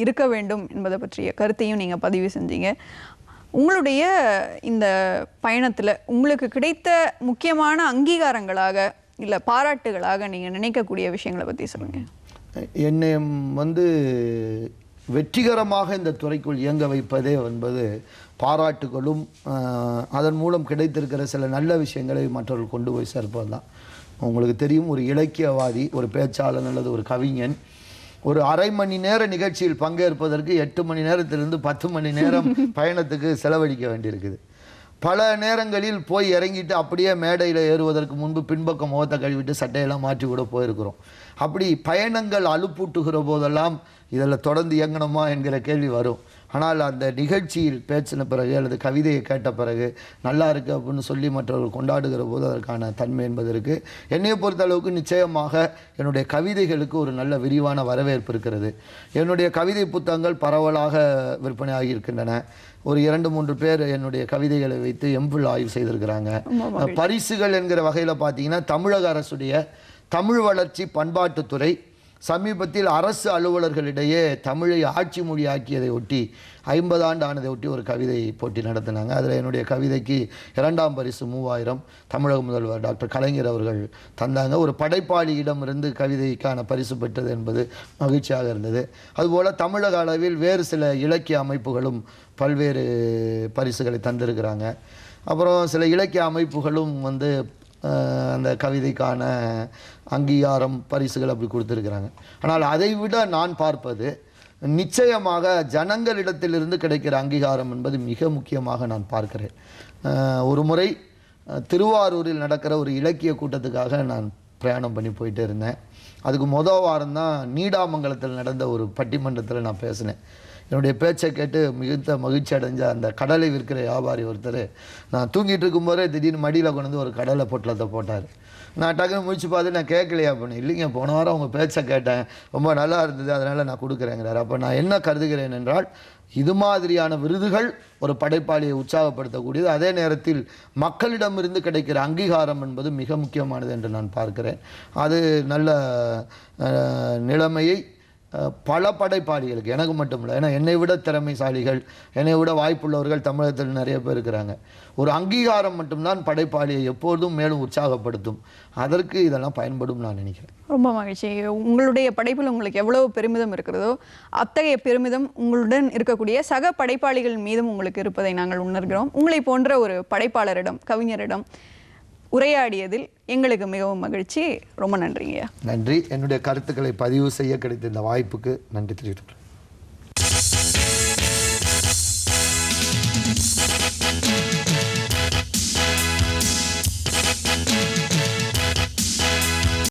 இருக்க வேண்டும் என்பதை பற்றிய கருத்தையும் நீங்கள் பதிவு செஞ்சீங்க. உங்களுடைய இந்த பயணத்தில் உங்களுக்கு கிடைத்த முக்கியமான அங்கீகாரங்களாக இல்லை பாராட்டுகளாக நீங்கள் நினைக்கக்கூடிய விஷயங்களை பற்றி சொல்லுங்கள். என்னை வெற்றிகரமாக இந்த துறைக்குள் இயங்க வைப்பதே என்பது பாராட்டுகளும் அதன் மூலம் கிடைத்திருக்கிற சில நல்ல விஷயங்களை மற்றவர்கள் கொண்டு போய் சேர்ப்பது தான். உங்களுக்கு தெரியும், ஒரு இலக்கியவாதி, ஒரு பேச்சாளர் அல்லது ஒரு கவிஞன் ஒரு அரை மணி நேர நிகழ்ச்சியில் பங்கேற்பதற்கு 8 மணி நேரத்திலிருந்து 10 மணி நேரம் பயணத்துக்கு செலவழிக்க வேண்டியிருக்குது. பல நேரங்களில் போய் இறங்கிட்டு அப்படியே மேடையில் ஏறுவதற்கு முன்பு பின்பக்கம் முகத்தை கழுவிட்டு சட்டையெல்லாம் மாற்றி கூட போயிருக்கிறோம். அப்படி பயணங்கள் அலுப்பூட்டுகிற போதெல்லாம் இதில் தொடர்ந்து இயங்கணுமா என்கிற கேள்வி வரும். ஆனால் அந்த நிகழ்ச்சியில் பேச்சின பிறகு அல்லது கவிதையை கேட்ட பிறகு நல்லா இருக்குது அப்படின்னு சொல்லி மற்றவர்கள் கொண்டாடுகிற போது அதற்கான தன்மை என்பது இருக்குது. என்னையை பொறுத்த அளவுக்கு நிச்சயமாக என்னுடைய கவிதைகளுக்கு ஒரு நல்ல விரிவான வரவேற்பு இருக்கிறது. என்னுடைய கவிதை புத்தகங்கள் பரவலாக விற்பனை ஆகியிருக்கின்றன. ஒரு 2-3 பேர் என்னுடைய கவிதைகளை வைத்து எம்பில் ஆய்வு செய்திருக்கிறாங்க. பரிசுகள் என்கிற வகையில் பார்த்தீங்கன்னா தமிழக அரசுடைய தமிழ் வளர்ச்சி பண்பாட்டுத்துறை சமீபத்தில் அரசு அலுவலர்களிடையே தமிழை ஆட்சி மொழி ஆக்கியதை ஒட்டி 50 ஆண்டு ஆனதை ஒட்டி ஒரு கவிதை போட்டி நடத்தினாங்க. அதில் என்னுடைய கவிதைக்கு 2ஆம் பரிசு 3000 தமிழக முதல்வர் டாக்டர் கலைஞர் அவர்கள் தந்தாங்க. ஒரு படைப்பாளியிடமிருந்து கவிதைக்கான பரிசு பெற்றது என்பது மகிழ்ச்சியாக இருந்தது. அதுபோல் தமிழக அளவில் வேறு சில இலக்கிய அமைப்புகளும் பல்வேறு பரிசுகளை தந்திருக்கிறாங்க. அப்புறம் சில இலக்கிய அமைப்புகளும் அந்த கவிதைக்கான அங்கீகாரம் பரிசுகள் அப்படி கொடுத்துருக்குறாங்க. ஆனால் அதை விட நான் பார்ப்பது நிச்சயமாக ஜனங்களிடத்திலிருந்து கிடைக்கிற அங்கீகாரம் என்பது மிக முக்கியமாக நான் பார்க்கிறேன். ஒரு முறை திருவாரூரில் நடக்கிற ஒரு இலக்கிய கூட்டத்துக்காக நான் பிரயாணம் பண்ணி போயிட்டு இருந்தேன். அதுக்கு மொதல் வாரம் தான் நீடாமங்கலத்தில் நடந்த ஒரு பட்டிமன்றத்தில் நான் பேசினேன். என்னுடைய பேச்சை கேட்டு மிகுந்த மகிழ்ச்சி அடைஞ்ச அந்த கடலை விற்கிற வியாபாரி ஒருத்தர் நான் தூங்கிட்டு இருக்கும்போதே திடீர்னு மடியில் கொண்டு ஒரு கடலை பொட்டலத்தை போட்டார். நான் டக்குன்னு முடிச்சு பார்த்து நான் கேட்கலையா அப்படின்னு. இல்லைங்க, போன வாரம் உங்கள் பேச்சை கேட்டேன், ரொம்ப நல்லா இருந்தது, அதனால் நான் கொடுக்குறேங்கிறார். அப்போ நான் என்ன கருதுகிறேன் என்றால், இது மாதிரியான விருதுகள் ஒரு படைப்பாளியை உற்சாகப்படுத்தக்கூடியது. அதே நேரத்தில் மக்களிடமிருந்து கிடைக்கிற அங்கீகாரம் என்பது மிக முக்கியமானது என்று நான் பார்க்கிறேன். அது நல்ல நிலைமையை பல படைப்பாளிகளுக்கு, எனக்கு மட்டும் இல்லை, ஏன்னா என்னை விட திறமைசாலிகள், என்னை விட வாய்ப்புள்ளவர்கள் தமிழகத்தில் நிறைய பேர் இருக்கிறாங்க. ஒரு அங்கீகாரம் மட்டும்தான் படைப்பாளியை எப்பொழுதும் மேலும் உற்சாகப்படுத்தும். அதற்கு இதெல்லாம் பயன்படும் நான் நினைக்கிறேன். ரொம்ப மகிழ்ச்சி. உங்களுடைய படைப்பில் உங்களுக்கு எவ்வளவு பெருமிதம் இருக்கிறதோ அத்தகைய பெருமிதம் உங்களுடன் இருக்கக்கூடிய சக படைப்பாளிகள் மீதும் உங்களுக்கு இருப்பதை நாங்கள் உணர்கிறோம். உங்களை போன்ற ஒரு படைப்பாளரிடம், கவிஞரிடம் உரையாடியதில் எங்களுக்கு மிகவும் மகிழ்ச்சி. ரொம்ப நன்றிங்க. நன்றி. என்னுடைய கருத்துக்களை பதிவு செய்ய கிடைத்த இந்த வாய்ப்புக்கு நன்றி தெரிவித்துக்கிறேன்.